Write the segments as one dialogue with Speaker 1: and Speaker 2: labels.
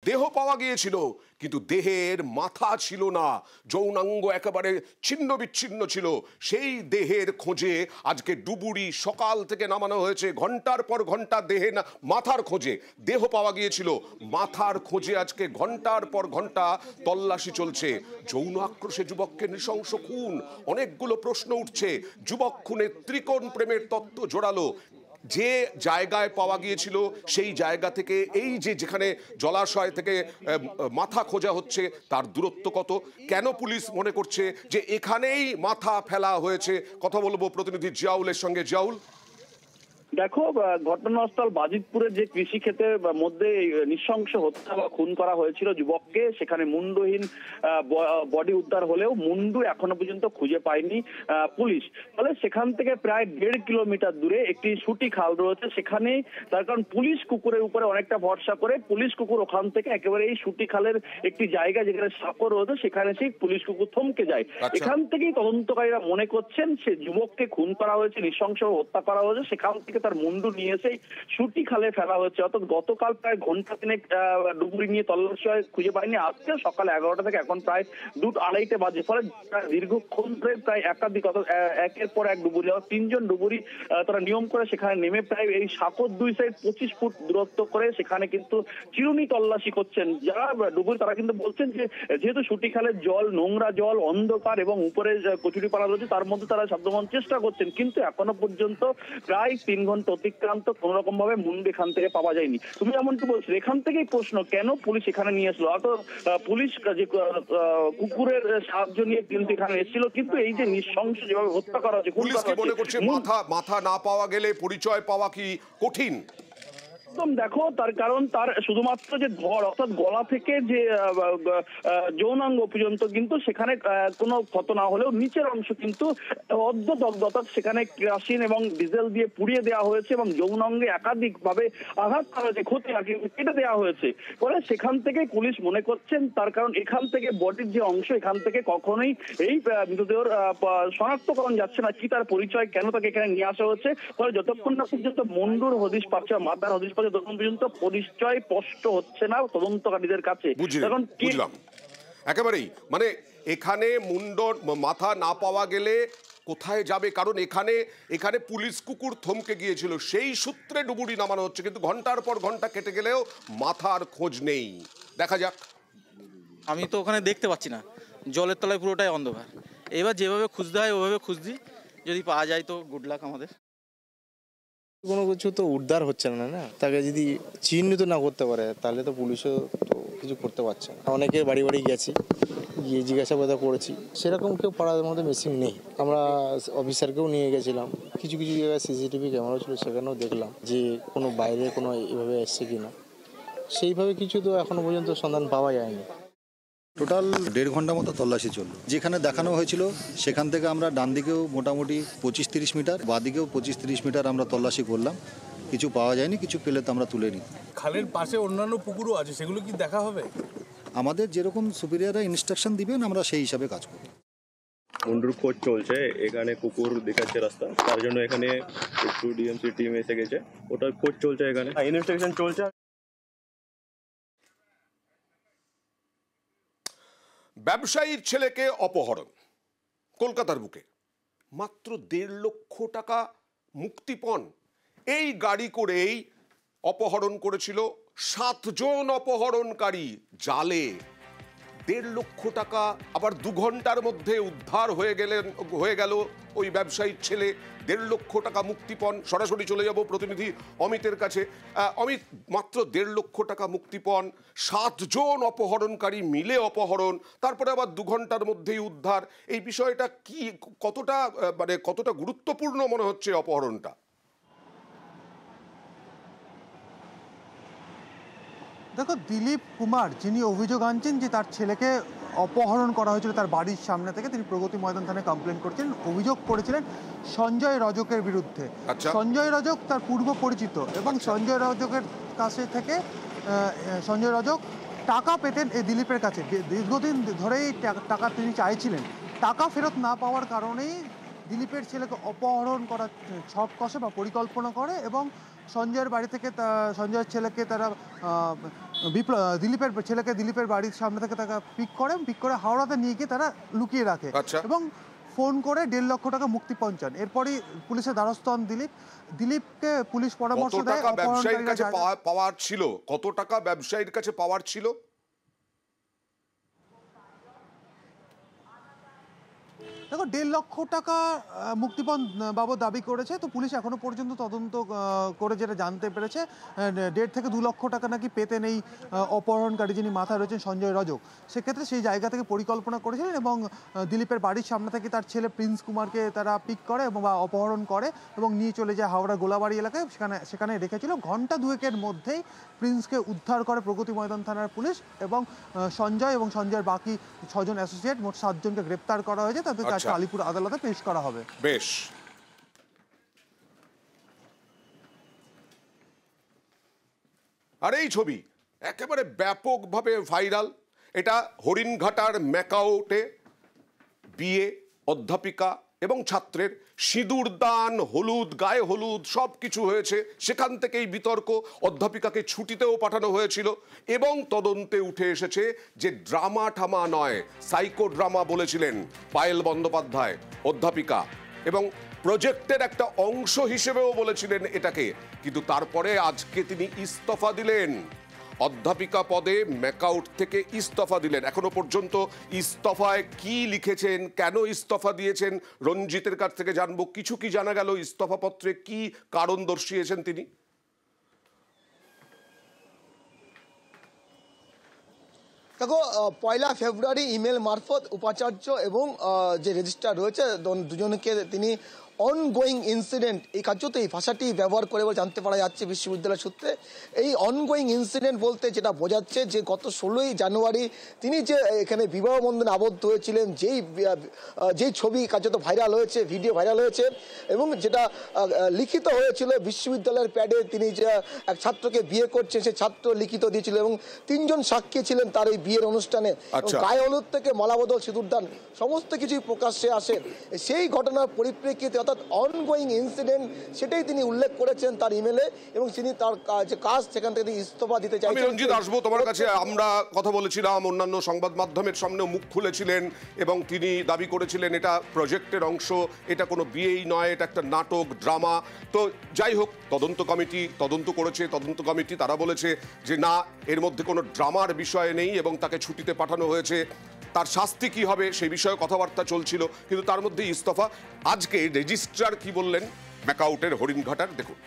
Speaker 1: দেহ পাওয়া গিয়েছিল, কিন্তু দেহের মাথা ছিল না, যৌনাঙ্গ একেবারে ছিন্ন বিচ্ছিন্ন ছিল। সেই দেহের খোঁজে আজকে ডুবুরি সকাল থেকে নামানো হয়েছে, ঘন্টার পর ঘন্টা দেহে না মাথার খোঁজে। দেহ পাওয়া গিয়েছিল, মাথার খোঁজে আজকে ঘন্টার পর ঘন্টা তল্লাশি চলছে। যৌন আক্রোশে যুবককে নৃশংস খুন, অনেকগুলো প্রশ্ন উঠছে। যুবক খুনের ত্রিকোণ প্রেমের তত্ত্ব জোড়ালো। যে জায়গায় পাওয়া গিয়েছিল সেই জায়গা থেকে এই যে যেখানে জলাশয় থেকে মাথা খোঁজা হচ্ছে তার দূরত্ব কত, কেন পুলিশ মনে করছে যে এখানেই মাথা ফেলা হয়েছে? কথা বলবো প্রতিনিধি জিয়াউলের সঙ্গে। জিয়াউল,
Speaker 2: দেখো, ঘটনাস্থল বাজিতপুরের যে কৃষি ক্ষেতের মধ্যে নৃশংস হত্যা বা খুন করা হয়েছিল যুবককে, সেখানে মুন্ডহীন বডি উদ্ধার হলেও মুন্ডু এখনো পর্যন্ত খুঁজে পায়নি পুলিশ। ফলে সেখান থেকে প্রায় 1.5 কিলোমিটার দূরে একটি সুটি খাল রয়েছে, সেখানে তার কারণ পুলিশ কুকুরের উপরে অনেকটা ভরসা করে পুলিশ কুকুর ওখান থেকে একেবারে এই সুটি খালের একটি জায়গা যেখানে সাঁকো রয়েছে সেখানে সেই পুলিশ কুকুর থমকে যায়। এখান থেকেই তদন্তকারীরা মনে করছেন সে যুবককে খুন করা হয়েছে, নৃশংস হত্যা করা হয়েছে, সেখান থেকে তার মুন্ডু নিয়ে এসে সুটি খালে ফেলা হচ্ছে। অর্থাৎ গতকাল প্রায় ঘন্টা তিনেক ডুবুরি নিয়ে তল্লাশি খুঁজে পায়নি, আজকে সকাল 11টা থেকে এখন প্রায় 2-2:30 বাজে। ফলে দীর্ঘক্ষণ ধরে প্রায় একাধিক একের পর এক ডুবুরি, 3জন ডুবুরি তারা নিয়ম করে সেখানে নেমে প্রায় এই সাঁকোর 2 সাইড 25 ফুট দূরত্ব করে সেখানে কিন্তু চিরুনি তল্লাশি করছেন যারা ডুবুরি। তারা কিন্তু বলছেন যে যেহেতু সুটি খালের জল নোংরা জল, অন্ধকার এবং উপরে কচুরিপানা রয়েছে, তার মধ্যে তারা সাধ্যমত চেষ্টা করছেন, কিন্তু এখনো পর্যন্ত প্রায় 3 ঘন্টা অতিক্রান্ত, কোন রকম ভাবে মুন্ডু এখান থেকে পাওয়া যায়নি। তুমি যেমনটি বলছো, এখান থেকেই প্রশ্ন কেন পুলিশ এখানে নিয়ে আসলো। অত পুলিশ যে কুকুরের সাহায্য নিয়ে কিন্তু এখানে এসেছিল, কিন্তু এই যে নৃশংস যেভাবে হত্যা করা হচ্ছে,
Speaker 1: পুলিশ কি মনে করছে মাথা না পাওয়া গেলে পরিচয় পাওয়া কি কঠিন?
Speaker 2: দেখো, তার কারণ তার শুধুমাত্র যে ধর অর্থাৎ গলা থেকে যে যৌনাঙ্গ পর্যন্ত কিন্তু সেখানে কোনো ক্ষত না হলেও নিচের অংশ কিন্তু অর্ধদগ্ধ, অর্থাৎ সেখানে কেরোসিন এবং ডিজেল দিয়ে পুড়িয়ে দেওয়া হয়েছে এবং যৌনাঙ্গে একাধিক ভাবে আঘাত করা হয়েছে, ক্ষতি কেটে দেওয়া হয়েছে। ফলে সেখান থেকে পুলিশ মনে করছেন তার কারণ এখান থেকে বডির যে অংশ এখান থেকে কখনোই এই মৃতদেহের শনাক্তকরণ যাচ্ছে না, কি তার পরিচয়, কেন তাকে এখানে নিয়ে আসা হচ্ছে। ফলে যতক্ষণ না পর্যন্ত মুন্ডুর হদিশ পাচ্ছে, মাথার হদিশ পাচ্ছে, তখন পর্যন্ত পরিচয় স্পষ্ট হচ্ছে না তদন্তকারীদের কাছে।
Speaker 1: বুঝলাম একেবারেই, মানে এখানে মুন্ডর মাথা না পাওয়া গেলে কোথায় যাবে? কারণ এখানে পুলিশ কুকুর থমকে গিয়েছিল, সেই সূত্রে ডুবুরি নামানো হচ্ছে, কিন্তু ঘন্টার পর ঘন্টা কেটে গেলেও মাথার খোঁজ নেই। দেখা যাক।
Speaker 3: আমি তো ওখানে দেখতে পাচ্ছি না, জলের তলায় পুরোটাই অন্ধকার। এবার যেভাবে খুঁজতে হয় ওভাবে খুঁজছি, যদি পাওয়া যায় তো গুড লাক আমাদের।
Speaker 4: কোনো কিছু তো উদ্ধার হচ্ছে না, তাকে যদি চিহ্নিত না করতে পারে তাহলে তো পুলিশও তো কিছু করতে পারছে না। অনেকের বাড়ি বাড়ি গেছি, গিয়ে জিজ্ঞাসাবাদ করেছি, সেরকম কেউ পাড়ার মধ্যে মিসিং নেই। আমরা অফিসারকেও নিয়ে গেছিলাম, কিছু কিছু জায়গায় সিসিটিভি ক্যামেরা ছিল, সেখানেও দেখলাম যে কোনো বাইরে কোনো এভাবে এসছে কিনা। সেইভাবে কিছু তো এখনো পর্যন্ত সন্ধান পাওয়া যায়নি।
Speaker 5: টোটাল 1.5 ঘন্টা মতো তল্লাশি চললো। যেখানে দেখানো হয়েছিল সেখান থেকে আমরা ডান দিকেও মোটামুটি 25-30 মিটার, বাঁ দিকেও 25-30 মিটার আমরা তল্লাশি করলাম, কিছু পাওয়া যায়নি, কিছু পেলে তো আমরা তুলে নিই।
Speaker 6: খালের পাশে অন্যান্য পুকুরও আছে, সেগুলো কি দেখা হবে?
Speaker 5: আমাদের যেরকম সুপিরিয়ররা ইনস্ট্রাকশন দিবেন আমরা সেই হিসাবে কাজ করব।
Speaker 7: মুন্ডুর খোঁজ চলছে, এখানে কুকুর দেখাচ্ছে রাস্তা, তার জন্য এখানে একটু ডিএমসি টিম এসে গেছে, ওটার খোঁজ চলছে, এখানে ইনভেস্টিগেশন চলছে।
Speaker 1: ব্যবসায়ীর ছেলেকে অপহরণ কলকাতার বুকে, মাত্র 1.5 লক্ষ টাকা মুক্তিপণ। এই গাড়ি করেই অপহরণ করেছিল 7 জন অপহরণকারী জালে। 1.5 লক্ষ টাকা আবার 2 ঘন্টার মধ্যে উদ্ধার হয়ে গেল ওই ব্যবসায়ীর ছেলে। 1.5 লক্ষ টাকা মুক্তিপণ। সরাসরি চলে যাব প্রতিনিধি অমিতের কাছে। অমিত, মাত্র 1.5 লক্ষ টাকা মুক্তিপণ, 7 জন অপহরণকারী মিলে অপহরণ, তারপরে আবার 2 ঘন্টার মধ্যেই উদ্ধার। এই বিষয়টা কি কতটা গুরুত্বপূর্ণ মনে হচ্ছে অপহরণটা?
Speaker 8: দেখো, দিলীপ কুমার যিনি অভিযোগ আনছেন যে তার ছেলেকে অপহরণ করা হয়েছিল তার বাড়ির সামনে থেকে, তিনি প্রগতি ময়দান থানায় কমপ্লেন করছেন, অভিযোগ করেছিলেন সঞ্জয় রজকের বিরুদ্ধে। সঞ্জয় রজক তার পূর্ব পরিচিত এবং সঞ্জয় রজকের কাছে থেকে সঞ্জয় রজক টাকা পেতেন এই দিলীপের কাছে, দীর্ঘদিন ধরেই টাকা তিনি চাইছিলেন। টাকা ফেরত না পাওয়ার কারণেই দিলীপের ছেলেকে অপহরণ করার ছক কষে বা পরিকল্পনা করে এবং সঞ্জয়ের বাড়ি থেকে সঞ্জয়ের ছেলেকে তারা দিলীপের ছেলেকে দিলীপের বাড়ির সামনে থেকে তাকে পিক করে হাওড়াতে নিয়ে গিয়ে তারা লুকিয়ে রাখে এবং ফোন করে 1.5 লক্ষ টাকা মুক্তি পঞ্চান। এরপরই পুলিশের দ্বারস্থ হন দিলীপকে পুলিশ পরামর্শ দেয়
Speaker 1: ব্যবসায়ীর কাছে পাওয়ার ছিল, কত টাকা ব্যবসায়ীর কাছে পাওয়ার ছিল?
Speaker 8: দেখো 1.5 লক্ষ টাকা মুক্তিপণ বাবদ দাবি করেছে। তো পুলিশ এখনো পর্যন্ত তদন্ত করে যেটা জানতে পেরেছে 1.5 থেকে 2 লক্ষ টাকা নাকি পেতে নেই অপহরণকারী যিনি মাথায় রয়েছেন সঞ্জয় রজক। সেক্ষেত্রে সেই জায়গা থেকে পরিকল্পনা করেছিলেন এবং দিলীপের বাড়ির সামনে থেকে তার ছেলে প্রিন্স কুমারকে তারা পিক করে এবং অপহরণ করে এবং নিয়ে চলে যায় হাওড়া গোলাবাড়ি এলাকায়। সেখানে রেখেছিল। ঘন্টা 2-এর মধ্যেই প্রিন্সকে উদ্ধার করে প্রগতি ময়দান থানার পুলিশ এবং সঞ্জয় এবং সঞ্জয়ের বাকি 6 জন অ্যাসোসিয়েট মোট 7 জনকে গ্রেপ্তার করা হয়েছে। তাদের আলিপুর আদালতে পেশ করা হবে।
Speaker 1: বেশ, আর এই ছবি একেবারে ব্যাপকভাবে ভাইরাল। এটা হরিণঘাটার ম্যাকাউটে বিয়ে, অধ্যাপিকা এবং ছাত্রের সিঁদুর দান, হলুদ, গায়ে হলুদ সব কিছু হয়েছে। সেখান থেকেই বিতর্ক। অধ্যাপিকাকে ছুটিতেও পাঠানো হয়েছিল এবং তদন্তে উঠে এসেছে যে ড্রামা ঠামা নয়, সাইকো ড্রামা বলেছিলেন পায়েল বন্দ্যোপাধ্যায় অধ্যাপিকা, এবং প্রজেক্টের একটা অংশ হিসেবেও বলেছিলেন এটাকে। কিন্তু তারপরে আজকে তিনি ইস্তফা দিলেন, অধ্যাপিকা পদে ম্যাকাউট থেকে ইস্তফা দিলেন। এখনো পর্যন্ত ইস্তফায় কি লিখেছেন, কেন ইস্তফা দিয়েছেন, রঞ্জিতের কাছ থেকে জানবো। কিছু কি জানা গেল ইস্তফাপত্রে, কি কারণ দর্শিয়েছেন তিনি?
Speaker 9: দেখো, 1 ফেব্রুয়ারি ইমেল মারফত উপাচার্য এবং যে রেজিস্ট্রার রয়েছে দুজনকে তিনি অনগোয়িং ইনসিডেন্ট, এই কার্যত এই ভাষাটি ব্যবহার করে বলে জানতে পারা যাচ্ছে বিশ্ববিদ্যালয় সূত্রে। এই অনগোয়িং ইনসিডেন্ট বলতে যেটা বোঝাচ্ছে যে গত 16ই জানুয়ারি তিনি যে এখানে বিবাহ বন্ধনে আবদ্ধ হয়েছিলেন, যেই ছবি কার্যত ভাইরাল হয়েছে, ভিডিও ভাইরাল হয়েছে এবং যেটা লিখিত হয়েছিল বিশ্ববিদ্যালয়ের প্যাডে, তিনি যে এক ছাত্রকে বিয়ে করছেন সে ছাত্র লিখিত দিয়েছিল এবং 3 জন সাক্ষী ছিলেন তার এই বিয়ের অনুষ্ঠানে। গায়ে হলুদ থেকে মালাবদল, সিঁদুরদান সমস্ত কিছুই প্রকাশ্যে আসে। সেই ঘটনার পরিপ্রেক্ষিতে অর্থাৎ অনগোয়িং ইনসিডেন্ট, সেটাই তিনি উল্লেখ করেছেন তার ইমেলে এবং তিনি তার যে কাজ সেখান থেকে ইস্তফা দিতে চাইছেন।
Speaker 1: আমি রঞ্জিত আসবো তোমার কাছে। আমরা কথা বলেছিলাম, অন্যান্য সংবাদ মাধ্যমের সামনে মুখ খুলেছিলেন এবং তিনি দাবি করেছিলেন এটা প্রজেক্টের অংশ, এটা কোনো বিয়েই নয়, এটা একটা নাটক, ড্রামা। তো যাই হোক, তদন্ত কমিটি তদন্ত করেছে, তদন্ত কমিটি তারা বলেছে যে না, এর মধ্যে কোনো ড্রামার বিষয় নেই এবং তাকে ছুটিতে পাঠানো হয়েছে। তার শাস্তি কি হবে সেই বিষয়ে কথাবার্তা চলছিল, কিন্তু তার মধ্যে ইস্তফা। আজকে রেজিস্ট্রার কি বললেন ম্যাকাউটের হরিণঘাটার, দেখুন।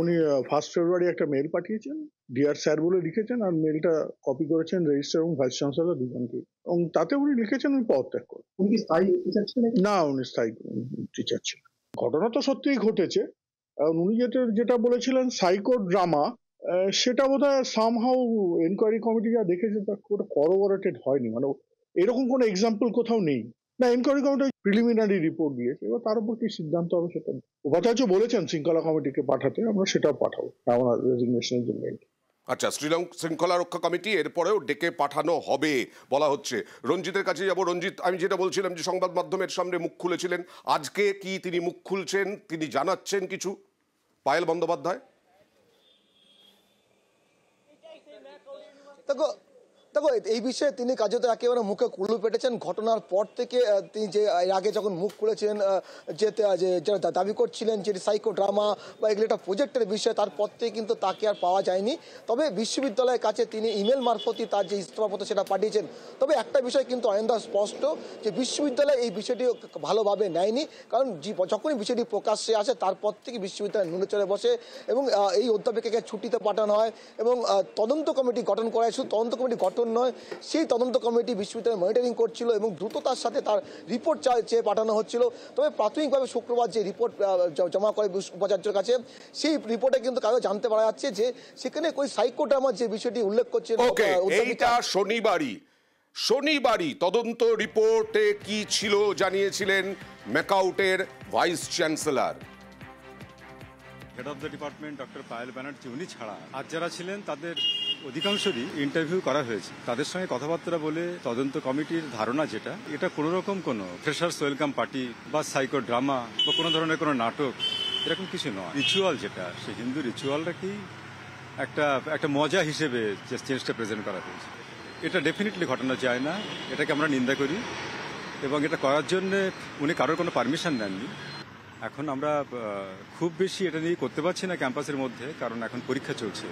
Speaker 10: উনি 1 ফেব্রুয়ারি একটা মেল পাঠিয়েছেন, ডিয়ার স্যার বলে লিখেছেন, আর মেলটা কপি করেছেন রেজিস্ট্রার এবং ভাইস চ্যান্সেলর দুজনকে, এবং তাতে উনি লিখেছেন উনি পদত্যাগ করেন। উনি কি স্থায়ী টিচার ছিলেন? না, উনি স্থায়ী টিচার ছিলেন। ঘটনা তো সত্যিই ঘটেছে। উনি যেটা বলেছিলেন সাইকো ড্রামা, সেটা বোধহয় সামহাউ এনকোয়ারি কমিটি যা দেখেছে তা ওটা করোবরেটেড হয়নি, মানে এরকম কোনো এক্সাম্পল কোথাও নেই। না, এনকোয়ারি কমিটি প্রিলিমিনারি রিপোর্ট দিয়েছে, এবার তার উপর কি সিদ্ধান্ত হবে সেটা উপাচার্য বলেছেন শৃঙ্খলা কমিটিকে পাঠাতে, আমরা সেটাও পাঠাবো আমার রেজিগনেশনের জন্য।
Speaker 1: আচ্ছা, শৃঙ্খলা রক্ষা কমিটি এরপরেও ডেকে পাঠানো হবে বলা হচ্ছে। রঞ্জিতের কাছে যাব। রঞ্জিত, আমি যেটা বলছিলাম যে সংবাদ মাধ্যমের সামনে মুখ খুলেছিলেন, আজকে কি তিনি মুখ খুলছেন, তিনি জানাচ্ছেন কিছু পায়েল বন্দ্যোপাধ্যায়?
Speaker 9: দেখো, এই বিষয়ে তিনি কার্যত একেবারে মুখে কুলু পেটেছেন। ঘটনার পর থেকে তিনি যে এর আগে যখন মুখ খুলেছেন, যে দাবি করছিলেন যে সাইকো ড্রামা বা এগুলো একটা প্রজেক্টের বিষয়, তারপর থেকে কিন্তু তাকে আর পাওয়া যায়নি। তবে বিশ্ববিদ্যালয়ের কাছে তিনি ইমেল মারফতই তার যে ইস্তফাপত্র সেটা পাঠিয়েছেন। তবে একটা বিষয় কিন্তু অনেকটা স্পষ্ট যে বিশ্ববিদ্যালয় এই বিষয়টি ভালোভাবে নেয়নি, কারণ যখনই বিষয়টি প্রকাশ্যে আসে তারপর থেকে বিশ্ববিদ্যালয় নুনে চড়ে বসে এবং এই অধ্যাপিকাকে ছুটিতে পাঠানো হয় এবং তদন্ত কমিটি গঠন করা হয়। শুধু তদন্ত কমিটি গঠন নয়, সেই তদন্ত কমিটি বিশ্ববিদ্যালয় মনিটরিং করছিল এবং দ্রুততার সাথে তার রিপোর্ট চেয়ে পাঠানো হচ্ছিল। তবে প্রাথমিকভাবে শুক্রবার যে রিপোর্ট জমা করে উপাচার্যের কাছে, সেই রিপোর্টে কিন্তু কারো জানতে পারা যাচ্ছে যে সেখানে ওই সাইকো ড্রামার যে বিষয়টি উল্লেখ করছে।
Speaker 1: এইটা শনিবারই তদন্ত রিপোর্টে কি ছিল জানিয়েছিলেন ম্যাকাউটের vice chancellor,
Speaker 11: head of the department doctor Payel Banerjee. উনি ছাড়া আর যারা ছিলেন তাদের অধিকাংশরই ইন্টারভিউ করা হয়েছে। তাদের সঙ্গে কথাবার্তা বলে তদন্ত কমিটির ধারণা যেটা, এটা কোনো রকম কোনো ফ্রেশার্স ওয়েলকাম পার্টি বা সাইকো ড্রামা বা কোনো ধরনের কোনো নাটক এরকম কিছু নয়। রিচুয়াল যেটা, সে হিন্দু রিচুয়ালটাকেই একটা মজা হিসেবে চেঞ্জটা প্রেজেন্ট করা হয়েছে। এটা ডেফিনেটলি ঘটনা যায় না, এটাকে আমরা নিন্দা করি এবং এটা করার জন্য উনি কারোর কোনো পারমিশন নেননি। এখন আমরা খুব বেশি এটা নিয়ে করতে পারছি না ক্যাম্পাসের মধ্যে, কারণ এখন পরীক্ষা চলছে।